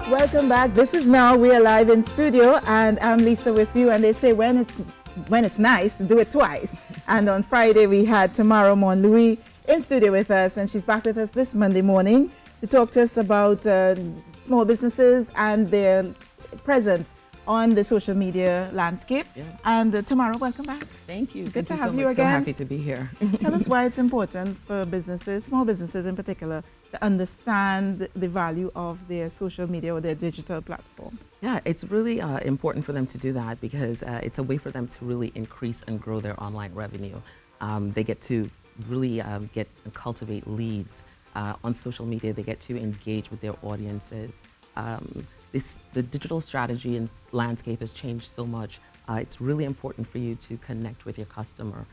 Welcome back. This is Now. We are live in studio, and I'm Lisa with you. And they say when it's nice, do it twice. And on Friday we had Tamara Monlouis in studio with us, and she's back with us this Monday morning to talk to us about small businesses and their presence on the social media landscape. Yeah. And Tamara, welcome back. Thank you. Good to have you again. So happy to be here. Tell us why it's important for businesses, small businesses in particular, to understand the value of their social media or their digital platform. Yeah, it's really important for them to do that because it's a way for them to really increase and grow their online revenue. They get to really get and cultivate leads on social media. They get to engage with their audiences. The digital strategy and landscape has changed so much. It's really important for you to connect with your customer.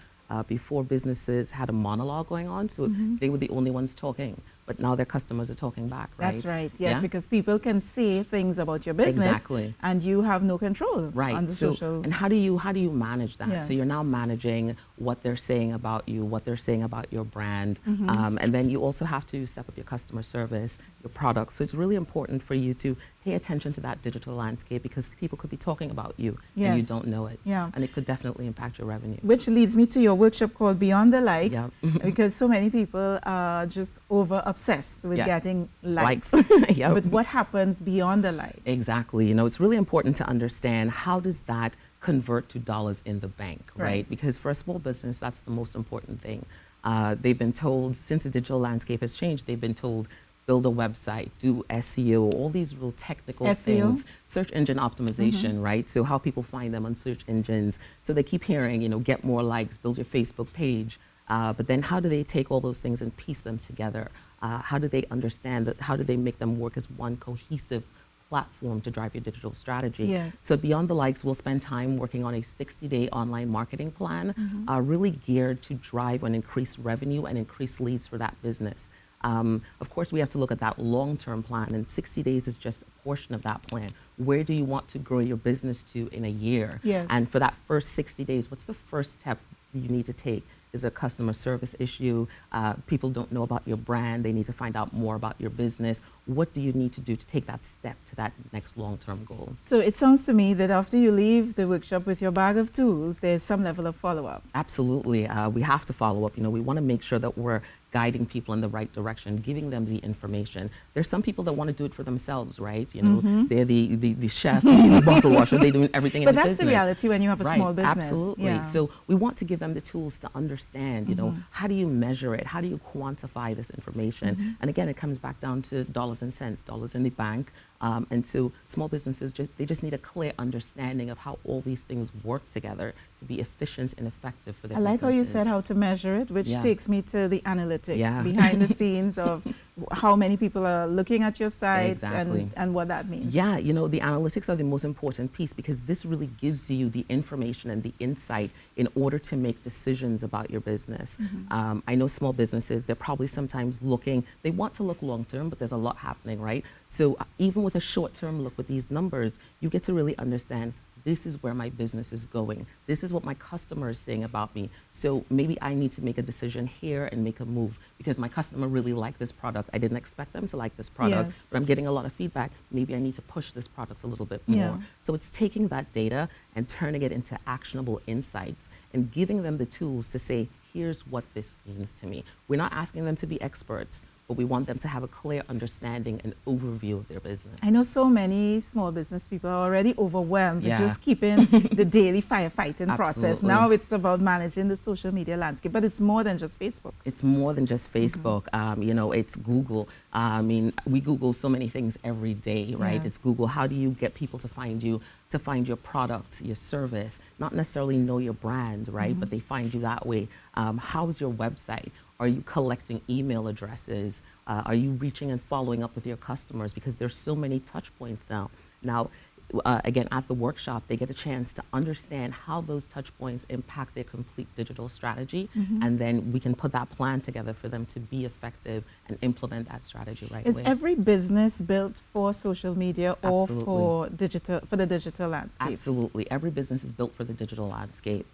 Before, businesses had a monologue going on, so they were the only ones talking. But now their customers are talking back, right? That's right, yes, because people can say things about your business, exactly, and you have no control on the social. And how do you manage that? Yes. So you're now managing what they're saying about you, what they're saying about your brand, and then you also have to step up your customer service, your products. So it's really important for you to pay attention to that digital landscape because people could be talking about you and you don't know it. Yeah. And it could definitely impact your revenue. Which leads me to your workshop called Beyond the Likes, because so many people are just obsessed with getting likes. But what happens beyond the likes? Exactly. You know, it's really important to understand how does that convert to dollars in the bank, right? Because for a small business, that's the most important thing. They've been told, since the digital landscape has changed, they've been told, build a website, do SEO, all these real technical things, search engine optimization, right? So how people find them on search engines. So they keep hearing, you know, get more likes, build your Facebook page. But then how do they take all those things and piece them together? How do they understand that? How do they make them work as one cohesive platform to drive your digital strategy? Yes. So Beyond the Likes, we'll spend time working on a 60-day online marketing plan, really geared to drive and increase revenue and increase leads for that business. Of course, we have to look at that long-term plan, and 60 days is just a portion of that plan. Where do you want to grow your business to in a year? Yes. And for that first 60 days, what's the first step you need to take? Is a customer service issue? People don't know about your brand. They need to find out more about your business. What do you need to do to take that step to that next long-term goal? So it sounds to me that after you leave the workshop with your bag of tools, there's some level of follow-up. Absolutely. We have to follow up. You know, we want to make sure that we're guiding people in the right direction, giving them the information. There's some people that want to do it for themselves, right? You know, they're the chef, the bottle washer, they're doing everything in the business. But that's the reality when you have a small business. Absolutely. Yeah. So we want to give them the tools to understand, you know, how do you measure it? How do you quantify this information? And again, it comes back down to dollars and cents, dollars in the bank. And so small businesses, they just need a clear understanding of how all these things work together to be efficient and effective for their businesses. I like how you said how to measure it, which takes me to the analytics behind the scenes of how many people are looking at your site and what that means. Yeah, you know, the analytics are the most important piece because this really gives you the information and the insight in order to make decisions about your business. I know small businesses, they're probably sometimes looking, they want to look long-term, but there's a lot happening, right? So even with a short-term look with these numbers, you get to really understand this is where my business is going. This is what my customer is saying about me. So maybe I need to make a decision here and make a move because my customer really liked this product. I didn't expect them to like this product, but I'm getting a lot of feedback. Maybe I need to push this product a little bit more. So it's taking that data and turning it into actionable insights and giving them the tools to say, here's what this means to me. We're not asking them to be experts, but we want them to have a clear understanding and overview of their business. I know so many small business people are already overwhelmed with just keeping the daily firefighting process. Now it's about managing the social media landscape, but it's more than just Facebook. It's more than just Facebook. You know, it's Google. I mean, we Google so many things every day, right? It's Google. How do you get people to find you, to find your product, your service, not necessarily know your brand, right? But they find you that way. How's your website? Are you collecting email addresses? Are you reaching and following up with your customers? Because there's so many touch points now. Now, again, at the workshop, they get a chance to understand how those touch points impact their complete digital strategy, and then we can put that plan together for them to be effective and implement that strategy right away. Is every business built for social media or for the digital landscape? Absolutely. Every business is built for the digital landscape.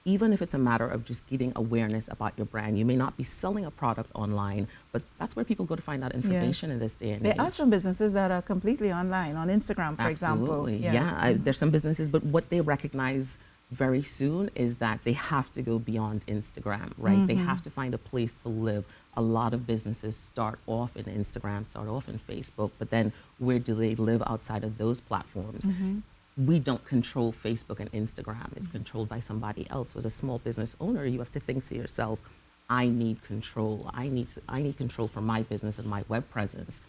Even if it's a matter of just giving awareness about your brand. You may not be selling a product online, but that's where people go to find out information in this day and age. There are some businesses that are completely online, on Instagram, for example. Absolutely, yeah. There's some businesses, but what they recognize very soon is that they have to go beyond Instagram, right? They have to find a place to live. A lot of businesses start off in Instagram, start off in Facebook, but then where do they live outside of those platforms? We don't control Facebook and Instagram. It's controlled by somebody else. So as a small business owner, you have to think to yourself, I need control. I need control for my business and my web presence.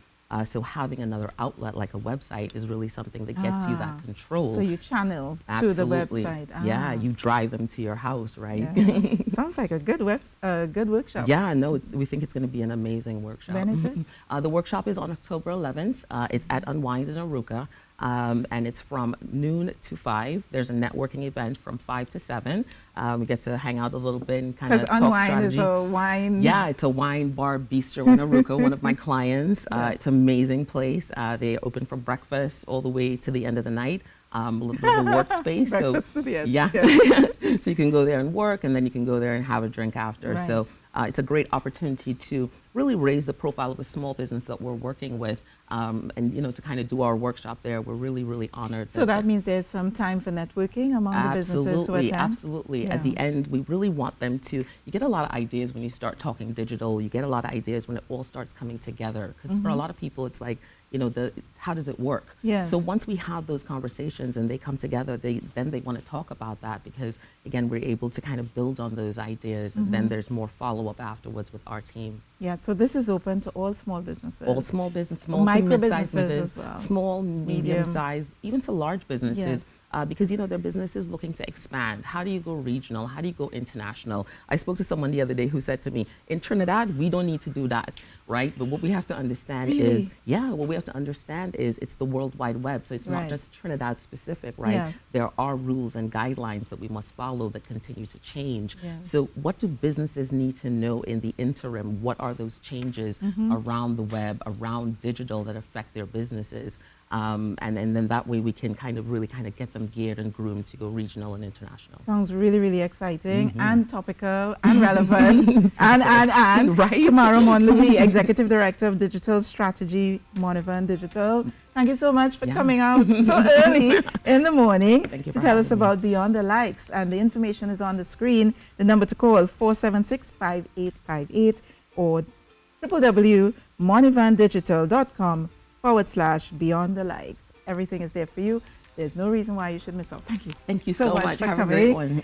So having another outlet like a website is really something that gets you that control. So you channel Absolutely. to the website. Yeah, you drive them to your house, right? Yeah. Sounds like a good good workshop. Yeah, no, we think it's going to be an amazing workshop. When is it? The workshop is on October 11th. It's at Unwind in Aruka. And it's from noon to 5. There's a networking event from 5 to 7. We get to hang out a little bit and kind of talk Unwind strategy. is a wine. Yeah, it's a wine bar bistro in Aruka, one of my clients. It's an amazing place. They open from breakfast all the way to the end of the night. A little bit of a workspace. Breakfast to the end. Yeah. So you can go there and work, and then you can go there and have a drink after. Right. So it's a great opportunity to really raise the profile of a small business that we're working with. And to kind of do our workshop there, we're really, really honored. So that means there's some time for networking among the businesses who attend? Absolutely. At the end, we really want them to, you get a lot of ideas when you start talking digital, you get a lot of ideas when it all starts coming together. Because for a lot of people, it's like, how does it work? Yes. So once we have those conversations and they come together, then they want to talk about that because, again, we're able to kind of build on those ideas and then there's more follow-up afterwards with our team. Yeah, so this is open to all small businesses. All small business, small to micro mid-sized businesses as well. Small, medium-sized, even to large businesses. Yes. Because their businesses looking to expand. How do you go regional? How do you go international? I spoke to someone the other day who said to me, in Trinidad, we don't need to do that, right? But what we have to understand is it's the World Wide Web. So it's not just Trinidad specific, right? Yes. There are rules and guidelines that we must follow that continue to change. Yes. So what do businesses need to know in the interim? What are those changes around the web, around digital that affect their businesses? And then that way we can really get them geared and groomed to go regional and international. Sounds really, really exciting and topical and relevant and right? Tomorrow, Mon Louis, Executive Director of Digital Strategy, Monivan Digital. Thank you so much for coming out so early in the morning to tell us about Beyond the Likes. And the information is on the screen. The number to call 476-5858 or www.monivandigital.com/Beyond the Likes. Everything is there for you. There's no reason why you should miss out. Thank you. Thank you so much for Have coming. a great one.